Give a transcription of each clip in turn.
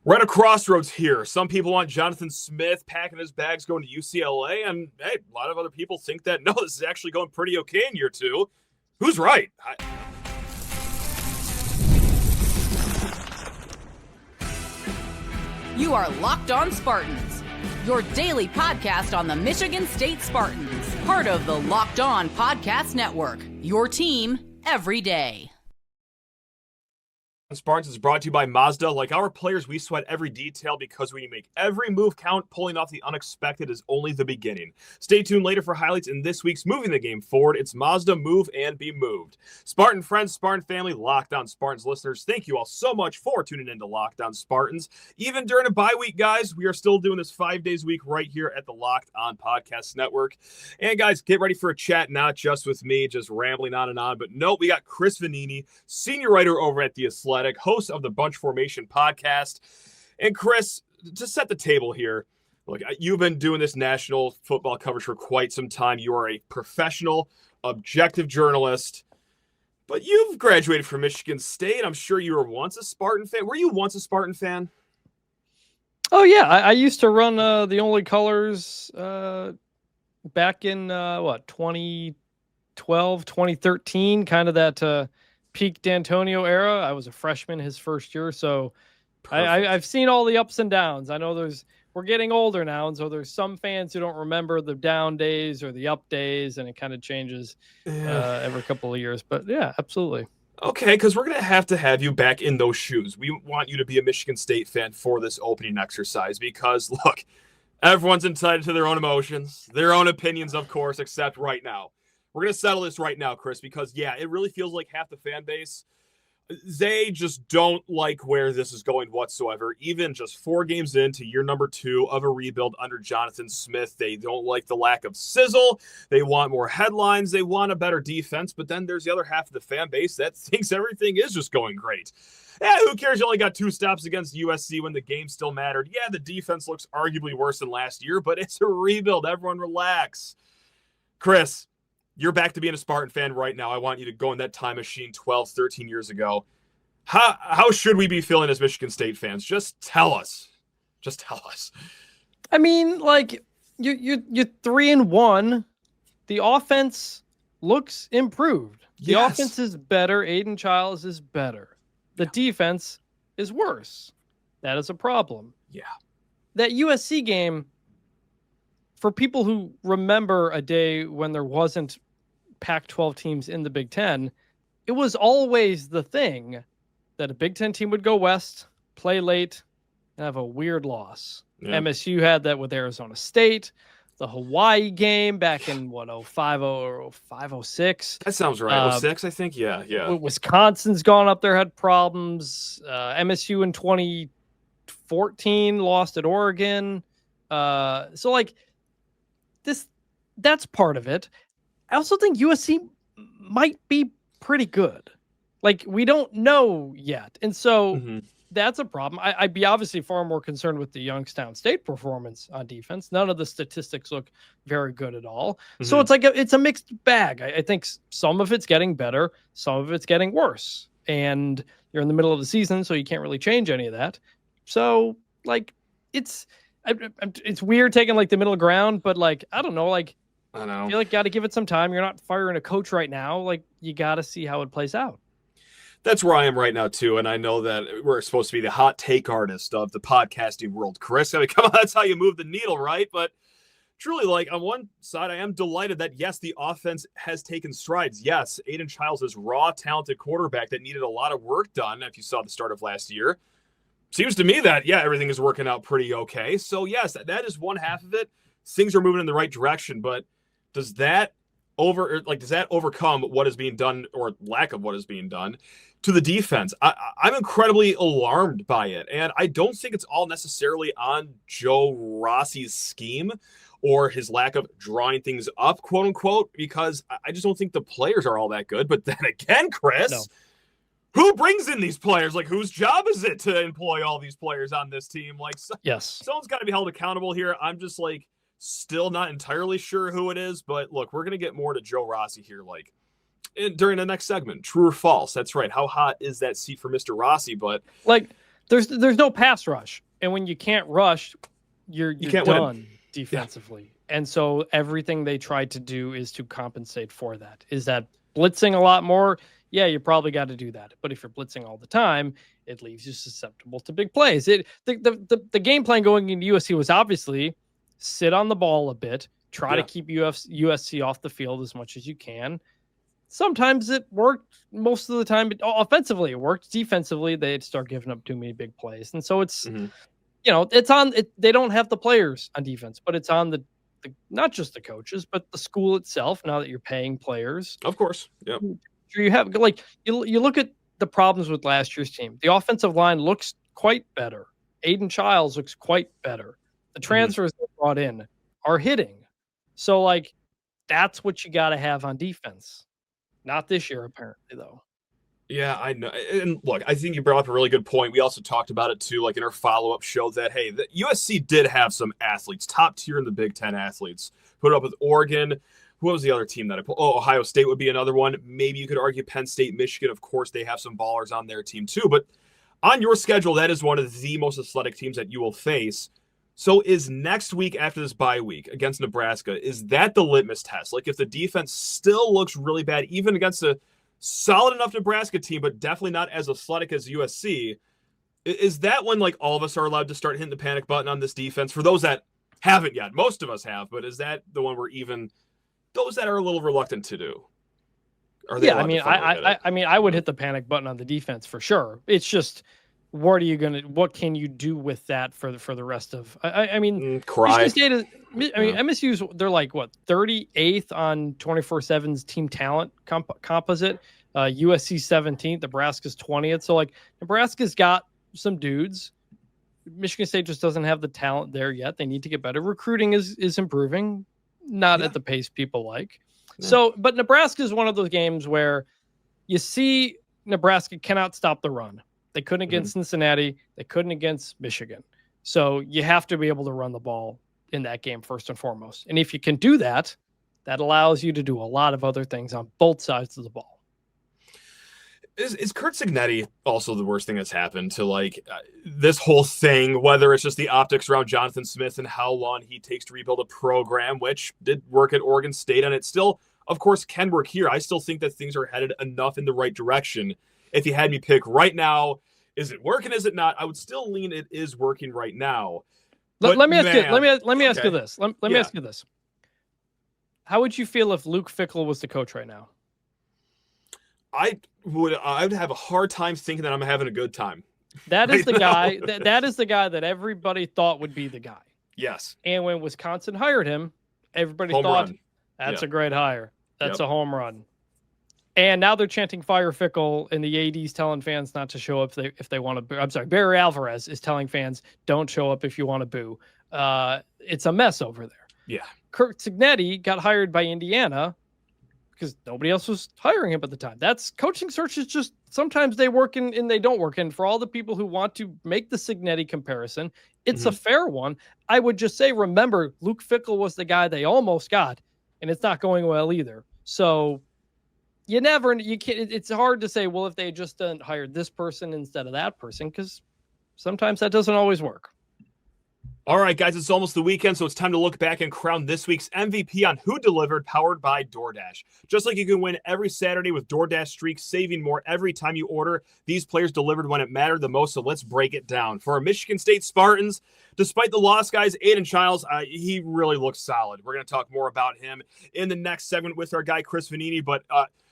We're at a crossroads here. Some people want Jonathan Smith packing his bags going to UCLA, and hey, a lot of other people think that, no, this is actually going pretty okay in year two. Who's right? You are Locked On Spartans, your daily podcast on the Michigan State Spartans, part of the Locked On Podcast Network, your team every day. Spartans is brought to you by Mazda. Like our players, we sweat every detail because when you make every move count, pulling off the unexpected is only the beginning. Stay tuned later for highlights in this week's Moving the Game Forward. It's Mazda, move and be moved. Spartan friends, Spartan family, Locked On Spartans listeners, thank you all so much for tuning in to Locked On Spartans. Even during a bye week, guys, we are still doing this 5 days a week right here at the Locked On Podcast Network. And guys, get ready for a chat, not just with me, just rambling on and on, but no, we got Chris Vannini, senior writer over at The Athletic, host of the Bunch Formation podcast. And Chris, to set the table here, look, you've been doing this national football coverage for quite some time. You are a professional, objective journalist, but you've graduated from Michigan State. I'm sure you were once a Spartan fan. Were you once a Spartan fan? Oh, yeah. I used to run the Only Colors back in, 2012, 2013, kind of that peak D'Antonio era. I was a freshman his first year, so I've seen all the ups and downs. I know we're getting older now, and so there's some fans who don't remember the down days or the up days, and it kind of changes every couple of years. But yeah, absolutely. Okay, because we're going to have you back in those shoes. We want you to be a Michigan State fan for this opening exercise because, look, everyone's entitled to their own emotions, their own opinions, of course, except right now. We're going to settle this right now, Chris, because, yeah, it really feels like half the fan base, they just don't like where this is going whatsoever. Even just 4 games into year number 2 of a rebuild under Jonathan Smith, they don't like the lack of sizzle. They want more headlines. They want a better defense. But then there's the other half of the fan base that thinks everything is just going great. Yeah, who cares? You only got 2 stops against USC when the game still mattered. Yeah, the defense looks arguably worse than last year, but it's a rebuild. Everyone relax. Chris, you're back to being a Spartan fan right now. I want you to go in that time machine 12, 13 years ago. How should we be feeling as Michigan State fans? Just tell us. Just tell us. I mean, like, you're 3-1. The offense looks improved. The offense is better. Aidan Chiles is better. The defense is worse. That is a problem. Yeah. That USC game, for people who remember a day when there wasn't Pac-12 teams in the Big Ten, it was always the thing that a Big Ten team would go west, play late, and have a weird loss. Yeah. MSU had that with Arizona State, the Hawaii game back in 05 or 06. That sounds right. 06, I think. Yeah. Wisconsin's gone up there, had problems. MSU in 2014 lost at Oregon. So like that's part of it. I also think USC might be pretty good. Like, we don't know yet. And so that's a problem. I'd be obviously far more concerned with the Youngstown State performance on defense. None of the statistics look very good at all. So it's like it's a mixed bag. I think some of it's getting better. Some of it's getting worse. And you're in the middle of the season, so you can't really change any of that. So, like, it's weird taking, like, the middle ground, but, like, I don't know, like, I know. You like got to give it some time. You're not firing a coach right now. Like, you got to see how it plays out. That's where I am right now, too. And I know that we're supposed to be the hot take artist of the podcasting world, Chris. I mean, come on, that's how you move the needle, right? But truly, like, on one side, I am delighted that, yes, the offense has taken strides. Yes, Aidan Chiles is raw, talented quarterback that needed a lot of work done, if you saw the start of last year. Seems to me that, yeah, everything is working out pretty okay. So, yes, that is one half of it. Things are moving in the right direction, but does that overcome what is being done, or lack of what is being done, to the defense? I'm incredibly alarmed by it, and I don't think it's all necessarily on Joe Rossi's scheme or his lack of drawing things up, quote unquote, because I just don't think the players are all that good. But then again, Chris, who brings in these players? Like, whose job is it to employ all these players on this team? Like, someone's got to be held accountable here. I'm just like, still not entirely sure who it is, but look, we're going to get more to Joe Rossi here, like, during the next segment. True or false? That's right. How hot is that seat for Mr. Rossi? But like, there's no pass rush, and when you can't rush, you're done defensively. Yeah. And so everything they tried to do is to compensate for that. Is that blitzing a lot more? Yeah, you probably got to do that. But if you're blitzing all the time, it leaves you susceptible to big plays. The game plan going into USC was obviously sit on the ball a bit, try to keep USC off the field as much as you can. Sometimes it worked. Most of the time, offensively it worked. Defensively, they'd start giving up too many big plays, and so it's it's on. They don't have the players on defense, but it's on the not just the coaches, but the school itself. Now that you're paying players, of course, yeah. You have you look at the problems with last year's team. The offensive line looks quite better. Aidan Chiles looks quite better. The transfers they brought in are hitting. So that's what you got to have on defense. Not this year, apparently, though. Yeah, I know. And look, I think you brought up a really good point. We also talked about it, too, in our follow-up show that, hey, the USC did have some athletes, top tier in the Big Ten athletes. Put up with Oregon. Who was the other team that I pulled? Oh, Ohio State would be another one. Maybe you could argue Penn State, Michigan. Of course, they have some ballers on their team, too. But on your schedule, that is one of the most athletic teams that you will face. So is next week after this bye week against Nebraska, is that the litmus test? If the defense still looks really bad, even against a solid enough Nebraska team, but definitely not as athletic as USC, is that when all of us are allowed to start hitting the panic button on this defense? For those that haven't yet, most of us have, but is that the one where even those that are a little reluctant to do? I would hit the panic button on the defense for sure. It's just, what can you do with that for the rest of? Cry. Michigan State is. MSU's they're 38th on 24/7's team talent composite. USC 17th, Nebraska's 20th. So Nebraska's got some dudes. Michigan State just doesn't have the talent there yet. They need to get better. Recruiting is improving, not at the pace people like. Yeah. So, but Nebraska is one of those games where you see Nebraska cannot stop the run. They couldn't against Cincinnati. They couldn't against Michigan. So you have to be able to run the ball in that game first and foremost. And if you can do that, that allows you to do a lot of other things on both sides of the ball. Is Curt Cignetti also the worst thing that's happened to this whole thing, whether it's just the optics around Jonathan Smith and how long he takes to rebuild a program, which did work at Oregon State, and it still, of course, can work here. I still think that things are headed enough in the right direction. If you had me pick right now, is it working? Is it not? I would still lean it is working right now. Let me ask you this. Let me ask you this. How would you feel if Luke Fickell was the coach right now? I would have a hard time thinking that I'm having a good time. That is the guy. That is the guy that everybody thought would be the guy. Yes. And when Wisconsin hired him, everybody thought that's a great hire. That's a home run. And now they're chanting "Fire Fickell," and the AD's telling fans not to show up if they want to boo. I'm sorry, Barry Alvarez is telling fans, "Don't show up if you want to boo." It's a mess over there. Yeah. Curt Cignetti got hired by Indiana because nobody else was hiring him at the time. That's coaching searches. Just sometimes they work and they don't work. And for all the people who want to make the Cignetti comparison, it's a fair one. I would just say, remember, Luke Fickell was the guy they almost got, and it's not going well either. So you can't. It's hard to say, well, if they just hired this person instead of that person, because sometimes that doesn't always work. All right, guys, it's almost the weekend, so it's time to look back and crown this week's MVP on Who Delivered, powered by DoorDash. Just like you can win every Saturday with DoorDash Streaks, saving more every time you order, these players delivered when it mattered the most, so let's break it down. For our Michigan State Spartans, despite the loss, guys, Aidan Chiles, he really looks solid. We're going to talk more about him in the next segment with our guy, Chris Vannini, but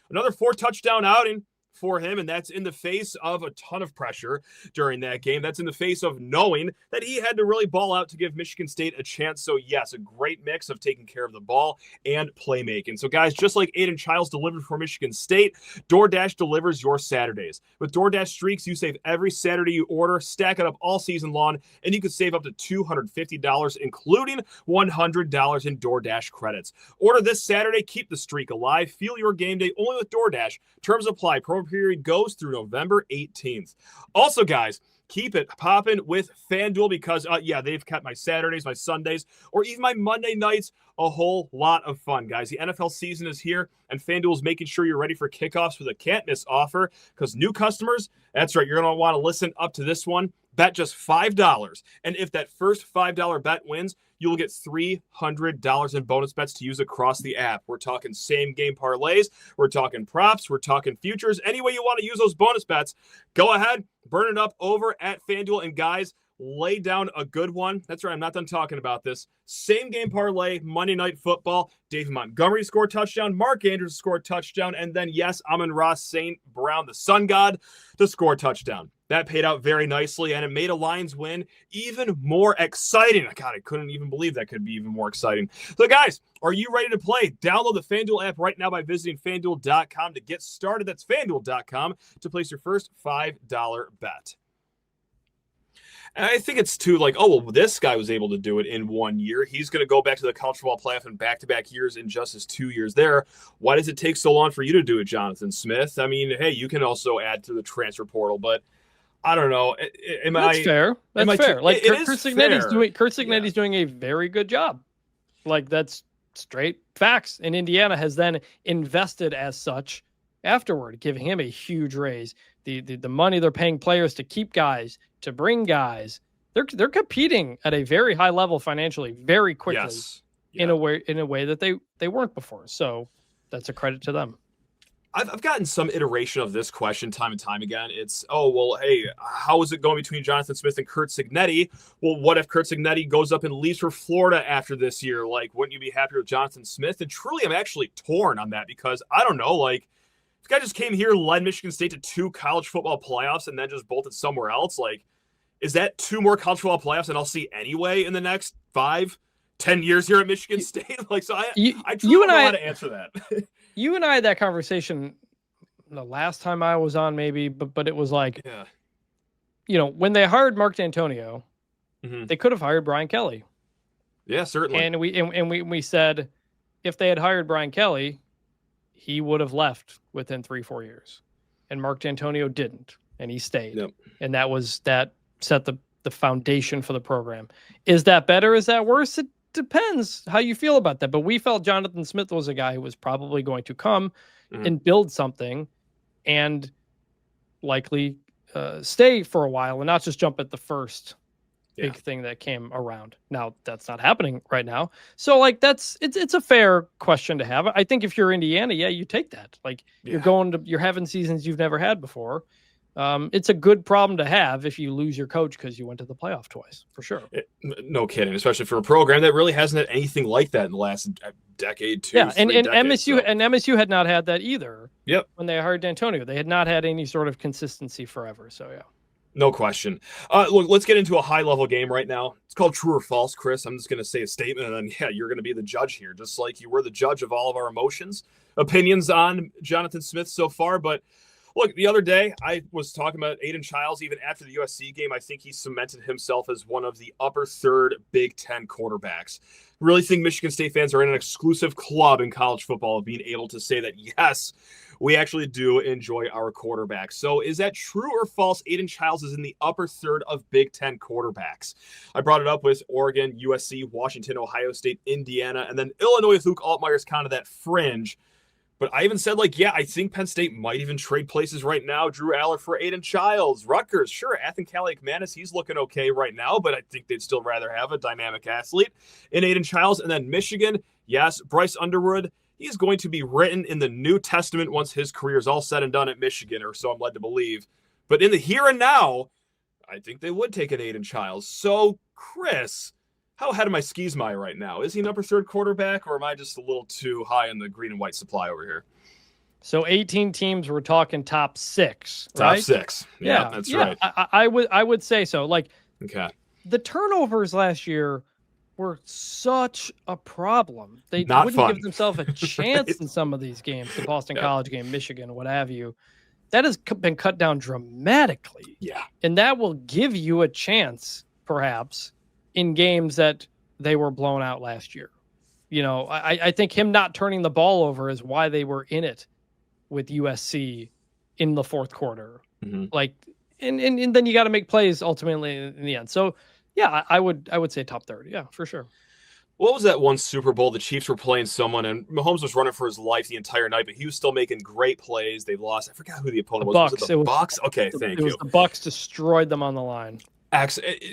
another 4-touchdown outing for him, and that's in the face of a ton of pressure during that game. That's in the face of knowing that he had to really ball out to give Michigan State a chance. So yes, a great mix of taking care of the ball and playmaking. So guys, just like Aidan Chiles delivered for Michigan State, DoorDash delivers your Saturdays. With DoorDash Streaks, you save every Saturday you order, stack it up all season long, and you can save up to $250, including $100 in DoorDash credits. Order this Saturday, keep the streak alive, feel your game day only with DoorDash. Terms apply. Promo period goes through November 18th. Also, guys, keep it popping with FanDuel because, they've kept my Saturdays, my Sundays, or even my Monday nights a whole lot of fun, guys. The NFL season is here, and FanDuel is making sure you're ready for kickoffs with a can't-miss offer because new customers, that's right, you're going to want to listen up to this one. Bet just $5. And if that first $5 bet wins, you will get $300 in bonus bets to use across the app. We're talking same game parlays. We're talking props. We're talking futures. Any way you want to use those bonus bets, go ahead, burn it up over at FanDuel. And guys, lay down a good one. That's right. I'm not done talking about this. Same game parlay, Monday Night Football. David Montgomery scored a touchdown. Mark Andrews scored a touchdown. And then, yes, Amon-Ra St. Brown, the sun god, to score a touchdown. That paid out very nicely, and it made a Lions win even more exciting. God, I couldn't even believe that could be even more exciting. So, guys, are you ready to play? Download the FanDuel app right now by visiting FanDuel.com to get started. That's FanDuel.com to place your first $5 bet. And I think it's too like, oh, well, this guy was able to do it in 1 year. He's going to go back to the college football playoff in back-to-back years in just his 2 years there. Why does it take so long for you to do it, Jonathan Smith? I mean, hey, you can also add to the transfer portal, but I don't know. That's fair. That's fair. Like Kurt Cignetti's doing a very good job. Like that's straight facts. And Indiana has then invested as such afterward, giving him a huge raise. The money they're paying players to keep guys, to bring guys, they're competing at a very high level financially, very quickly, in a way that they weren't before. So that's a credit to them. I've gotten some iteration of this question time and time again. It's, oh, well, hey, how is it going between Jonathan Smith and Curt Cignetti? Well, what if Curt Cignetti goes up and leaves for Florida after this year? Like, wouldn't you be happier with Jonathan Smith? And truly, I'm actually torn on that because I don't know, like, this guy just came here, led Michigan State to 2 college football playoffs, and then just bolted somewhere else. Like, is that 2 more college football playoffs that I'll see anyway in the next 5-10 years here at Michigan State? Like, so I truly don't know how to answer that. You and I had that conversation the last time I was on, maybe, but it was like, when they hired Mark D'Antonio, they could have hired Brian Kelly. Yeah, certainly. And we said if they had hired Brian Kelly, he would have left within 3-4 years. And Mark D'Antonio didn't, and he stayed. Yep. And that set the foundation for the program. Is that better? Is that worse? It depends how you feel about that. But we felt Jonathan Smith was a guy who was probably going to come and build something and likely stay for a while and not just jump at the first big thing that came around. Now that's not happening right now. So like it's a fair question to have. I think if you're Indiana, you take that. Like you're having seasons you've never had before. It's a good problem to have if you lose your coach because you went to the playoff twice, for sure. No kidding, especially for a program that really hasn't had anything like that in the last decade, too. Yeah, and MSU had not had that either. Yep. When they hired D'Antonio, they had not had any sort of consistency forever. So yeah. No question. Look, let's get into a high-level game right now. It's called True or False, Chris. I'm just going to say a statement, and then, you're going to be the judge here, just like you were the judge of all of our opinions on Jonathan Smith so far. But look, the other day, I was talking about Aidan Chiles. Even after the USC game, I think he cemented himself as one of the upper third Big Ten quarterbacks. Really think Michigan State fans are in an exclusive club in college football of being able to say that, yes, we actually do enjoy our quarterbacks. So is that true or false? Aidan Chiles is in the upper third of Big Ten quarterbacks. I brought it up with Oregon, USC, Washington, Ohio State, Indiana, and then Illinois with Luke Altmaier's kind of that fringe. But I even said, I think Penn State might even trade places right now. Drew Aller for Aidan Chiles. Rutgers, sure. Athan Kaliakmanis, he's looking okay right now, but I think they'd still rather have a dynamic athlete in Aidan Chiles. And then Michigan, yes, Bryce Underwood, he's going to be written in the New Testament once his career is all said and done at Michigan, or so I'm led to believe. But in the here and now, I think they would take an Aidan Chiles. So, Chris, how ahead of my skis am I right now? Is he an upper third quarterback, or am I just a little too high in the green and white supply over here? So 18 teams, we're talking top 6, right? Top 6. Yeah, that's right. I would say so. Okay. The turnovers last year were such a problem. They wouldn't give themselves a chance in some of these games, the Boston College game, Michigan, what have you. That has been cut down dramatically. Yeah. And that will give you a chance, perhaps, in games that they were blown out last year. I think him not turning the ball over is why they were in it with USC in the fourth quarter. Mm-hmm. And then you got to make plays ultimately in the end. So yeah, I would say top 30. Yeah, for sure. What was that one Super Bowl? The Chiefs were playing someone, and Mahomes was running for his life the entire night, but he was still making great plays. They lost. I forgot who the opponent was. Was it the Bucs? Okay, thank you. It was the Bucs destroyed them on the line.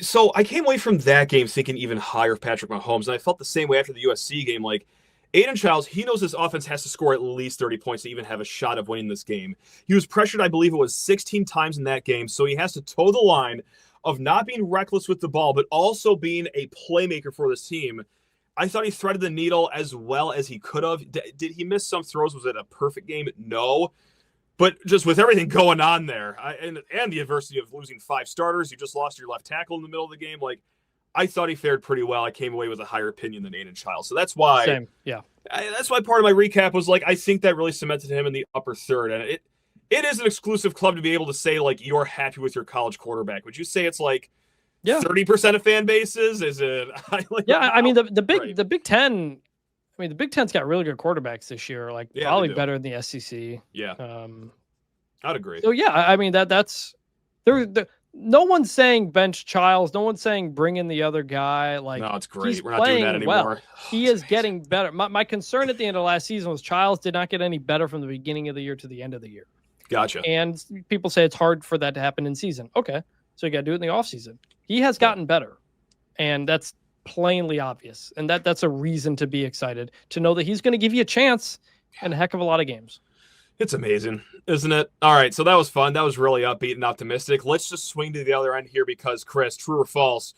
So I came away from that game thinking even higher of Patrick Mahomes, and I felt the same way after the USC game. Like, Aidan Chiles, he knows his offense has to score at least 30 points to even have a shot of winning this game. He was pressured, I believe it was 16 times in that game, so he has to toe the line of not being reckless with the ball, but also being a playmaker for this team. I thought he threaded the needle as well as he could have. Did he miss some throws? Was it a perfect game? No. But just with everything going on there, and the adversity of losing 5 starters, you just lost your left tackle in the middle of the game. Like, I thought he fared pretty well. I came away with a higher opinion than Aidan Chiles. So that's why. Same. Yeah. That's why part of my recap was like, I think that really cemented him in the upper third. And it is an exclusive club to be able to say, like, you're happy with your college quarterback. Would you say it's like 30% of fan bases? Is it? I mean, the Big Ten. I mean, the Big Ten's got really good quarterbacks this year. Like, probably better than the SEC. Yeah. I'd agree. So yeah, I mean that's there. No one's saying bench Chiles. No one's saying bring in the other guy. Like, no, it's great. We're not doing that anymore. Well. He is getting better. My concern at the end of last season was Chiles did not get any better from the beginning of the year to the end of the year. Gotcha. And people say it's hard for that to happen in season. Okay, so you got to do it in the offseason. He has gotten better, and that's plainly obvious. And that's a reason to be excited, to know that he's going to give you a chance in a heck of a lot of games. It's amazing, isn't it? All right, so that was fun. That was really upbeat and optimistic. Let's just swing to the other end here because, Chris, true or false,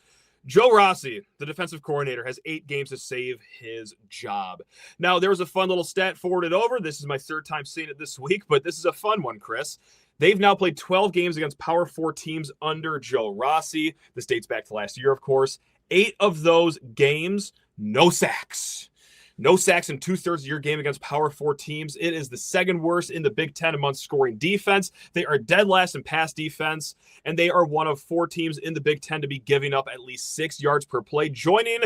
Joe Rossi, the defensive coordinator, has 8 games to save his job. Now, there was a fun little stat forwarded over. This is my 3rd time seeing it this week, but this is a fun one, Chris. They've now played 12 games against Power 4 teams under Joe Rossi. This dates back to last year, of course. 8 of those games, no sacks. No sacks in 2/3 of your game against Power 4 teams. It is the 2nd worst in the Big Ten amongst scoring defense. They are dead last in pass defense, and they are one of 4 teams in the Big Ten to be giving up at least 6 yards per play, joining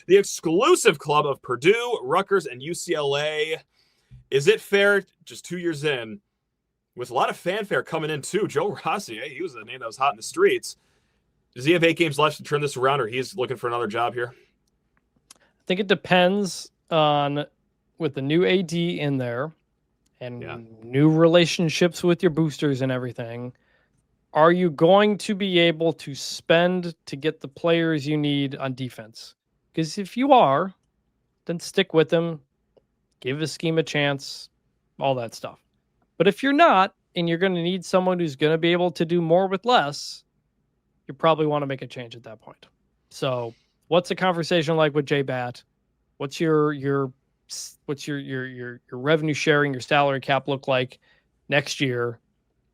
the exclusive club of Purdue, Rutgers, and UCLA. Is it fair, just 2 years in, with a lot of fanfare coming in too, Joe Rossi, hey, he was the name that was hot in the streets. Does he have 8 games left to turn this around, or he's looking for another job here? I think it depends on, with the new AD in there and new relationships with your boosters and everything, are you going to be able to spend to get the players you need on defense? Because if you are, then stick with them, give the scheme a chance, all that stuff. But if you're not, and you're going to need someone who's going to be able to do more with less, you probably want to make a change at that point. So what's the conversation like with J-Bat? What's your revenue sharing, your salary cap look like next year?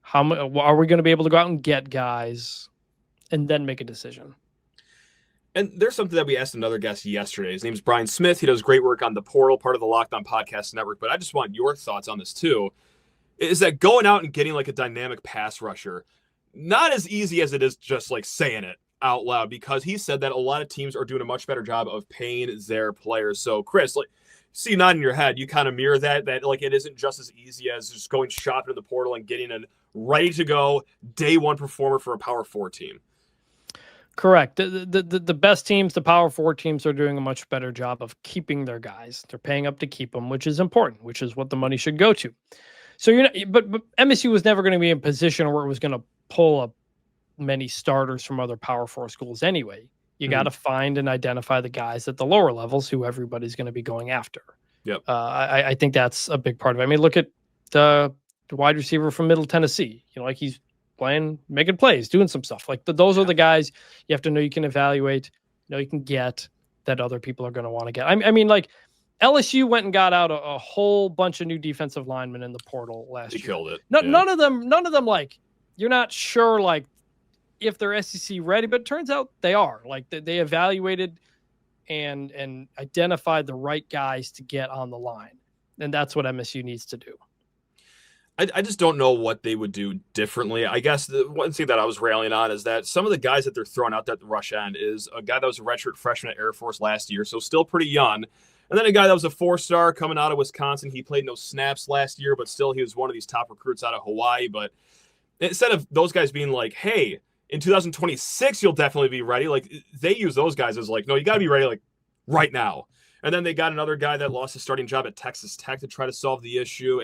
How are we going to be able to go out and get guys and then make a decision? And there's something that we asked another guest yesterday. His name's Brian Smith. He does great work on the Portal, part of the Locked On Podcast Network. But I just want your thoughts on this too. Is that going out and getting like a dynamic pass rusher, not as easy as it is just like saying it out loud, because he said that a lot of teams are doing a much better job of paying their players. So Chris, like, see, nodding your head, you kind of mirror that like it isn't just as easy as just going shopping in the portal and getting a ready to go day 1 performer for a Power 4 team. Correct. The best teams, the Power 4 teams, are doing a much better job of keeping their guys. They're paying up to keep them, which is important, which is what the money should go to. So but MSU was never going to be in a position where it was going to pull up many starters from other Power 4 schools anyway. You got to find and identify the guys at the lower levels who everybody's going to be going after. Yep. I think that's a big part of it. I mean, look at the wide receiver from Middle Tennessee. Like, he's playing, making plays, doing some stuff. Like, those are the guys you have to know you can evaluate, you can get, that other people are going to want to get. I mean, like, LSU went and got out a whole bunch of new defensive linemen in the portal last year. They killed it. None of them, like, you're not sure, like, if they're SEC ready, but it turns out they are. Like, they evaluated and identified the right guys to get on the line. And that's what MSU needs to do. I just don't know what they would do differently. I guess the one thing that I was railing on is that some of the guys that they're throwing out at the rush end is a guy that was a redshirt freshman at Air Force last year, so still pretty young. And then a guy that was a 4-star coming out of Wisconsin. He played no snaps last year, but still he was one of these top recruits out of Hawaii. But instead of those guys being like, hey, in 2026, you'll definitely be ready. Like, they use those guys as like, no, you got to be ready like right now. And then they got another guy that lost his starting job at Texas Tech to try to solve the issue.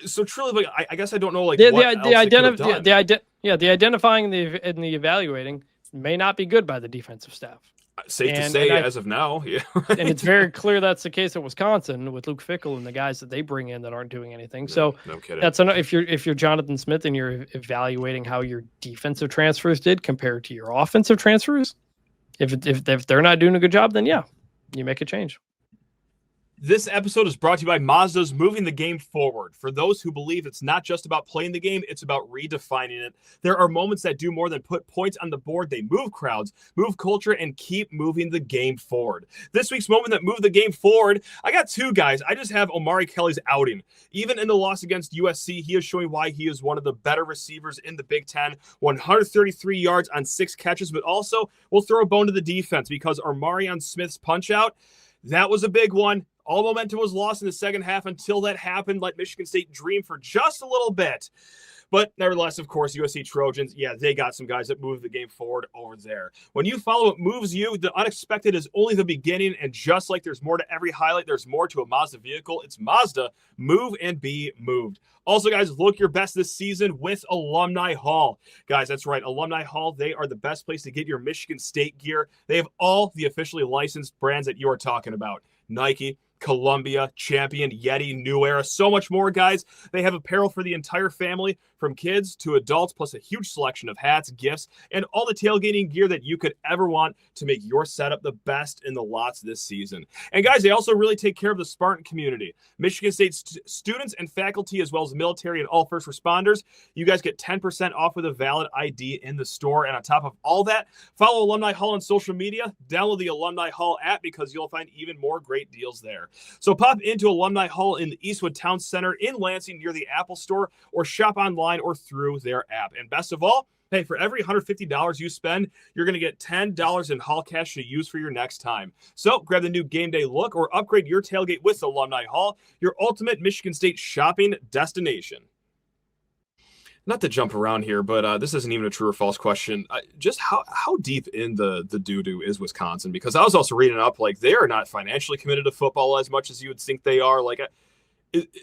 So truly, like, I guess I don't know, like, the what else they could have done. the identifying and the evaluating may not be good by the defensive staff. Safe to say, as of now, yeah. Right? And it's very clear that's the case at Wisconsin with Luke Fickell and the guys that they bring in that aren't doing anything. So no kidding. That's if you're Jonathan Smith and you're evaluating how your defensive transfers did compared to your offensive transfers, if they're not doing a good job, then yeah, you make a change. This episode is brought to you by Mazda's Moving the Game Forward. For those who believe it's not just about playing the game, it's about redefining it. There are moments that do more than put points on the board. They move crowds, move culture, and keep moving the game forward. This week's moment that moved the game forward, I got two guys. I just have Omari Kelly's outing. Even in the loss against USC, he is showing why he is one of the better receivers in the Big Ten. 133 yards on 6 catches, but also we'll throw a bone to the defense because Armarion Smith's punch-out, that was a big one. All momentum was lost in the second half until that happened. Let Michigan State dream for just a little bit. But nevertheless, of course, USC Trojans, yeah, they got some guys that move the game forward over there. When you follow what moves you, the unexpected is only the beginning. And just like there's more to every highlight, there's more to a Mazda vehicle. It's Mazda. Move and be moved. Also, guys, look your best this season with Alumni Hall. Guys, that's right. Alumni Hall, they are the best place to get your Michigan State gear. They have all the officially licensed brands that you are talking about. Nike, Columbia, Champion, Yeti, New Era, so much more, guys. They have apparel for the entire family, from kids to adults, plus a huge selection of hats, gifts, and all the tailgating gear that you could ever want to make your setup the best in the lots this season. And guys, they also really take care of the Spartan community. Michigan State students and faculty, as well as military and all first responders, you guys get 10% off with a valid ID in the store. And on top of all that, follow Alumni Hall on social media, download the Alumni Hall app because you'll find even more great deals there. So pop into Alumni Hall in the Eastwood Town Center in Lansing near the Apple Store, or shop online or through their app. And best of all, hey, for every $150 you spend, you're going to get $10 in Hall cash to use for your next time. So grab the new game day look or upgrade your tailgate with Alumni Hall, your ultimate Michigan State shopping destination. Not to jump around here, but this isn't even a true or false question. Just how deep in the doo-doo is Wisconsin? Because I was also reading up, like, they are not financially committed to football as much as you would think they are. Like,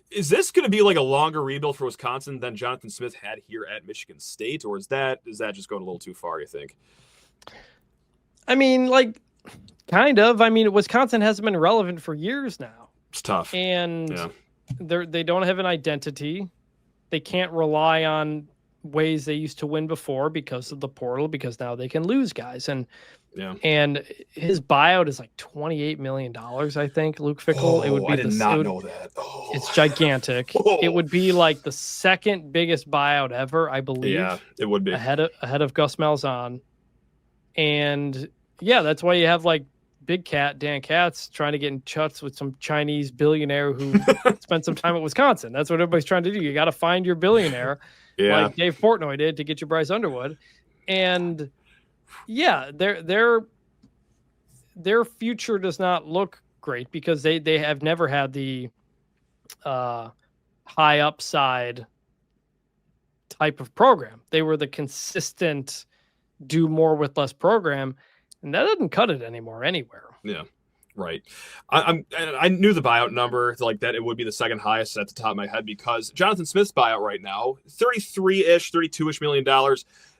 is this going to be like a longer rebuild for Wisconsin than Jonathan Smith had here at Michigan State, or is that just going a little too far, you think? I mean, like, kind of. I mean, Wisconsin hasn't been relevant for years now. It's tough. And they don't have an identity. They can't rely on ways they used to win before because of the portal, because now they can lose guys. And his buyout is like $28 million, I think, Luke Fickell. It would be I did not know that. It's gigantic. It would be like the second biggest buyout ever, I believe. Yeah, it would be. Ahead of Gus Malzahn. And yeah, that's why you have like Big Cat, Dan Katz, trying to get in touch with some Chinese billionaire who spent some time at Wisconsin. That's what everybody's trying to do. You got to find your billionaire, like Dave Portnoy did to get your Bryce Underwood. And yeah, their future does not look great because they have never had the high upside type of program. They were the consistent do more with less program, and that doesn't cut it anymore anywhere. Yeah, right. I knew the buyout number, like that it would be the second highest at the top of my head, because Jonathan Smith's buyout right now, $32-ish million.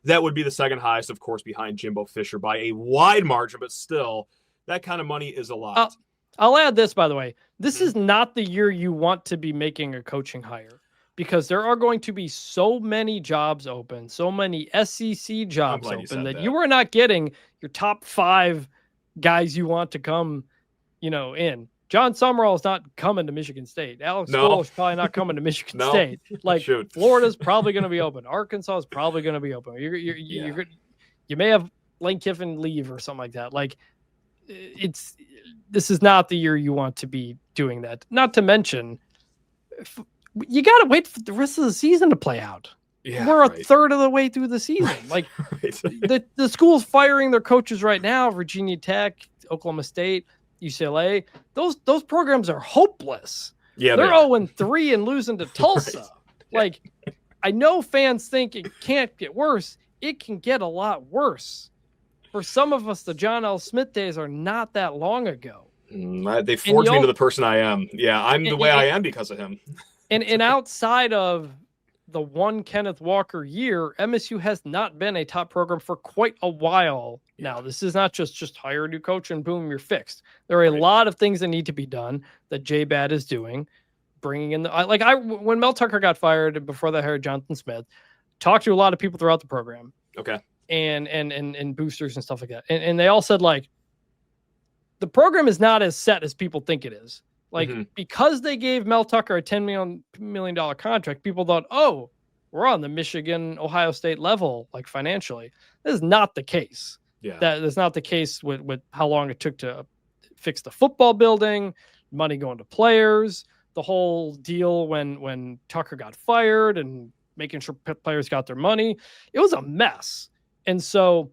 That would be the second highest, of course, behind Jimbo Fisher by a wide margin, but still, that kind of money is a lot. I'll add this, by the way. This is not the year you want to be making a coaching hire, because there are going to be so many jobs open, so many SEC jobs open that you are not getting your top 5 guys you want to come, in. John Summerall is not coming to Michigan State. Alex School is probably not coming to Michigan State. Like, Florida's probably going to be open. Arkansas is probably going to be open. You may have Lane Kiffin leave or something like that. Like, this is not the year you want to be doing that. Not to mention, you got to wait for the rest of the season to play out. Yeah, we're a third of the way through the season. Like, the school's firing their coaches right now. Virginia Tech, Oklahoma State, UCLA. Those programs are hopeless. Yeah, they're 0-3 and losing to Tulsa. Like, I know fans think it can't get worse. It can get a lot worse. For some of us, the John L. Smith days are not that long ago. They forged me into the person I am. Yeah, I'm the way I am because of him. And outside of the one Kenneth Walker year, MSU has not been a top program for quite a while now. This is not just hire a new coach and boom, you're fixed. There are a lot of things that need to be done that J-Bad is doing, bringing in when Mel Tucker got fired before they hired Jonathan Smith, talked to a lot of people throughout the program. Okay. And boosters and stuff like that. And they all said, like, the program is not as set as people think it is. Like, because they gave Mel Tucker a $10 million contract, people thought, oh, we're on the Michigan, Ohio State level, like, financially. This is not the case. Yeah. That is not the case with how long it took to fix the football building, money going to players, the whole deal when Tucker got fired and making sure players got their money. It was a mess. And so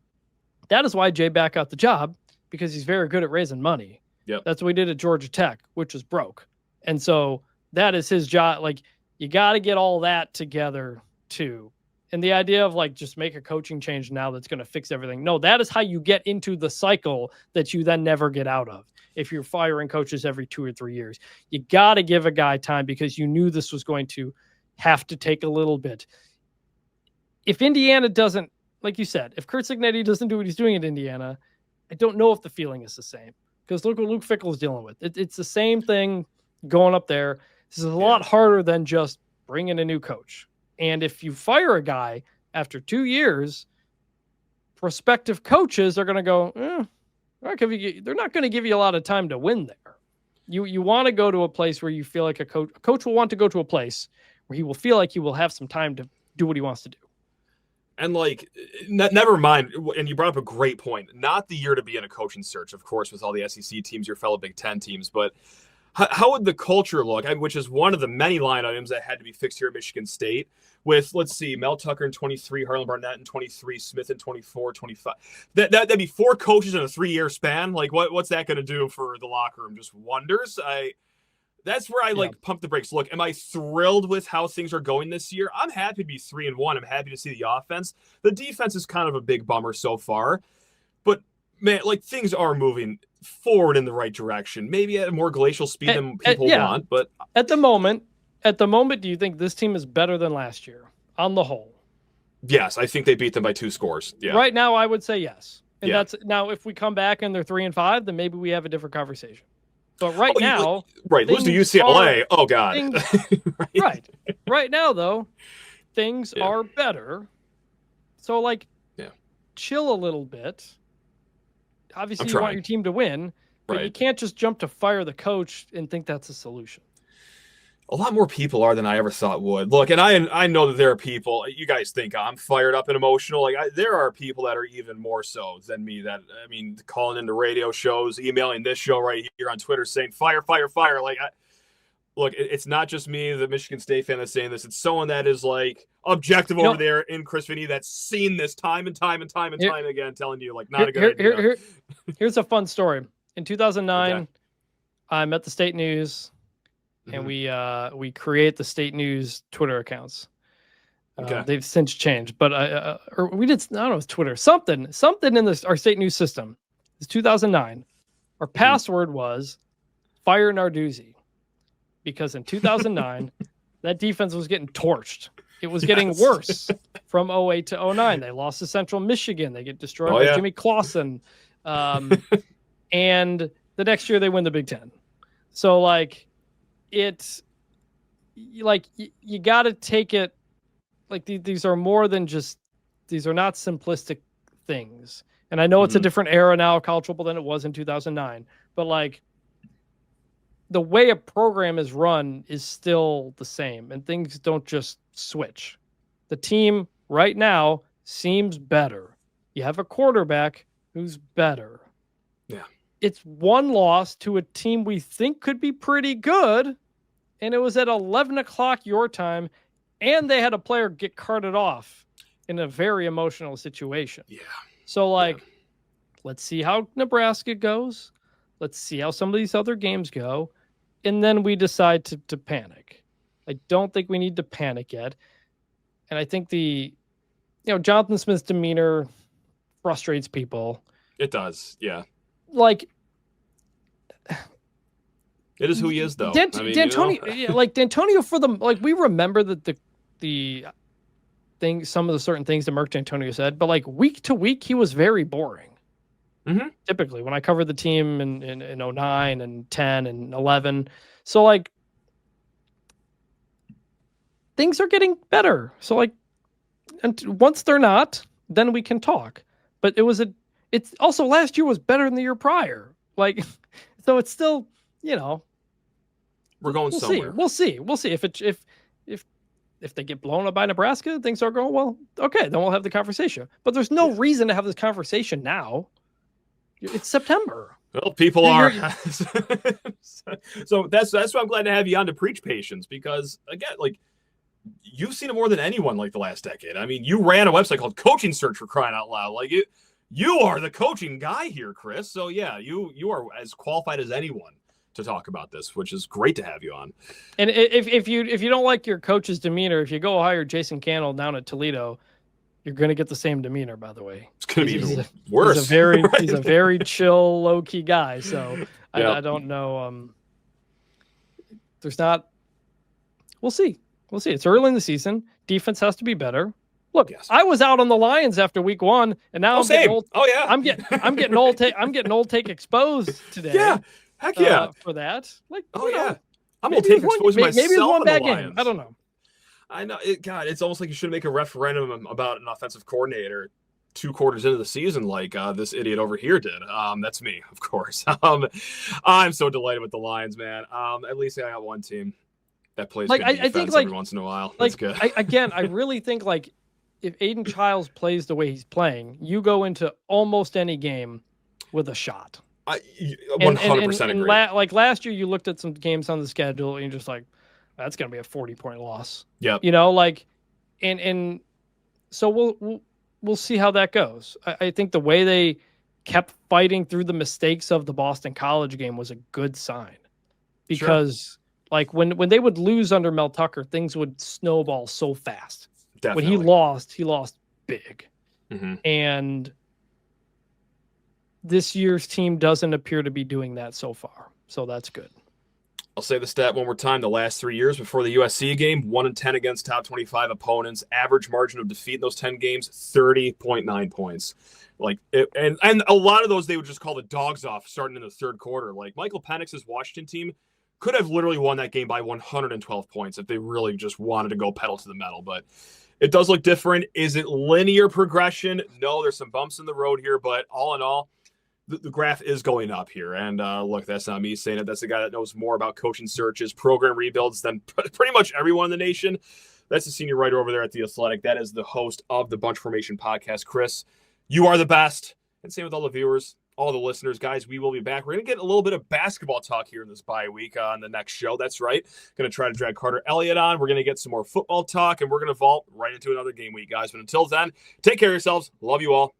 that is why Jay Back got the job, because he's very good at raising money. Yep. That's what we did at Georgia Tech, which was broke. And so that is his job. Like, you got to get all that together too. And the idea of, like, just make a coaching change now that's going to fix everything. No, that is how you get into the cycle that you then never get out of. If you're firing coaches every 2 or 3 years, you got to give a guy time, because you knew this was going to have to take a little bit. If Indiana doesn't, like you said, if Curt Cignetti doesn't do what he's doing at Indiana, I don't know if the feeling is the same. Because look what Luke Fickell is dealing with. It's the same thing going up there. This is a lot harder than just bringing a new coach. And if you fire a guy after 2 years, prospective coaches are going to go, they're not going to give you a lot of time to win there. You want to go to a place where you feel like a coach will want to go to a place where he will feel like he will have some time to do what he wants to do. And, like, never mind. And you brought up a great point. Not the year to be in a coaching search, of course, with all the SEC teams, your fellow Big Ten teams. But how would the culture look? Which is one of the many line items that had to be fixed here at Michigan State. With, let's see, Mel Tucker in 23, Harlan Barnett in 23, Smith in 24, 25. That'd be 4 coaches in a 3-year span. Like, what's that going to do for the locker room? Just wonders. That's where I pump the brakes. Look, am I thrilled with how things are going this year? I'm happy to be 3-1. I'm happy to see the offense. The defense is kind of a big bummer so far. But, man, like, things are moving forward in the right direction. Maybe at a more glacial speed than people want. But at the moment, do you think this team is better than last year on the whole? Yes, I think they beat them by 2 scores. Yeah. Right now, I would say yes. And that's now, if we come back and they're 3-5, then maybe we have a different conversation. But now, lose to UCLA. Oh God. Right now, though, things are better. So, like, chill a little bit. Obviously, you want your team to win, but you can't just jump to fire the coach and think that's a solution. A lot more people are than I ever thought would. Look, and I know that there are people, you guys think I'm fired up and emotional. Like, there are people that are even more so than me that, I mean, calling into radio shows, emailing this show right here on Twitter saying, fire, fire, fire. Like, look, it's not just me, the Michigan State fan, that's saying this. It's someone that is, like, objective over there in Chris Vannini that's seen this time and time again, telling you, like, not a good idea. Here's a fun story. In 2009, I'm at the State News. And we create the State News Twitter accounts. They've since changed, but or we did. I don't know, it's Twitter. Something in our State News system. It's 2009. Our password was Fire Narduzzi, because in 2009 that defense was getting torched. It was getting worse from 08 to 09. They lost to Central Michigan. They get destroyed by Jimmy Clausen, and the next year they win the Big Ten. So, like, it's like you got to take it like these are more than just, these are not simplistic things. And I know it's a different era now of college football than it was in 2009, but, like, the way a program is run is still the same, and things don't just switch. The team right now seems better. You have a quarterback who's better. Yeah. It's one loss to a team we think could be pretty good, and it was at 11 o'clock your time, and they had a player get carted off in a very emotional situation. Yeah. So, like, let's see how Nebraska goes. Let's see how some of these other games go, and then we decide to panic. I don't think we need to panic yet. And I think Jonathan Smith's demeanor frustrates people. It does, yeah. Like, It is who he is, though. D'Antonio, yeah, like D'Antonio for the like we remember that the things, some of the certain things that Mark D'Antonio said, but like week to week he was very boring. Mm-hmm. Typically, when I covered the team in 09 and 10 and 11, so like things are getting better. So like, and once they're not, then we can talk. But it's also last year was better than the year prior. Like, so it's still, we're going somewhere. We'll see if they get blown up by Nebraska, things are going well. Okay, then we'll have the conversation. But there's no reason to have this conversation now. It's September. Well, people are. So that's why I'm glad to have you on to preach patience, because again, like, you've seen it more than anyone, like the last decade. I mean, you ran a website called Coaching Search, for crying out loud. Like you are the coaching guy here, Chris. So yeah, you are as qualified as anyone to talk about this, which is great to have you on. And if you don't like your coach's demeanor, if you go hire Jason Cannell down at Toledo, you're going to get the same demeanor, by the way. It's going to be worse. He's a very chill, low key guy. So I don't know. There's not. We'll see. It's early in the season. Defense has to be better. Look, yes. I was out on the Lions after week 1, and now I'm getting old. Oh yeah, I'm getting old. I'm getting old. Take exposed today. Yeah, heck yeah. For that, like, I'm gonna take exposed myself. Maybe it's one bad game. Lions. I don't know. I know God, it's almost like you should make a referendum about an offensive coordinator 2 quarters into the season, like this idiot over here did. That's me, of course. I'm so delighted with the Lions, man. At least I got one team that plays good defense, I think, like, every once in a while. That's good. I really think, like, if Aidan Chiles plays the way he's playing, you go into almost any game with a shot. 100% agree. Like last year, you looked at some games on the schedule and you're just like, that's going to be a 40-point loss. Yep. And so we'll see how that goes. I think the way they kept fighting through the mistakes of the Boston College game was a good sign, because like when they would lose under Mel Tucker, things would snowball so fast. Definitely. When he lost big. Mm-hmm. And this year's team doesn't appear to be doing that so far. So that's good. I'll say the stat one more time. The last 3 years before the USC game, 1-10 against top 25 opponents. Average margin of defeat in those 10 games, 30.9 points. Like, and a lot of those they would just call the dogs off starting in the third quarter. Like, Michael Penix's Washington team could have literally won that game by 112 points if they really just wanted to go pedal to the metal. But it does look different. Is it linear progression? No, there's some bumps in the road here, but all in all, the graph is going up here. And look, that's not me saying it. That's the guy that knows more about coaching searches, program rebuilds than pretty much everyone in the nation. That's the senior writer over there at The Athletic. That is the host of the Bunch Formation podcast. Chris, you are the best. And same with all the viewers, all the listeners. Guys, we will be back. We're going to get a little bit of basketball talk here in this bye week on the next show. That's right. Going to try to drag Carter Elliott on. We're going to get some more football talk, and we're going to vault right into another game week, guys. But until then, take care of yourselves. Love you all.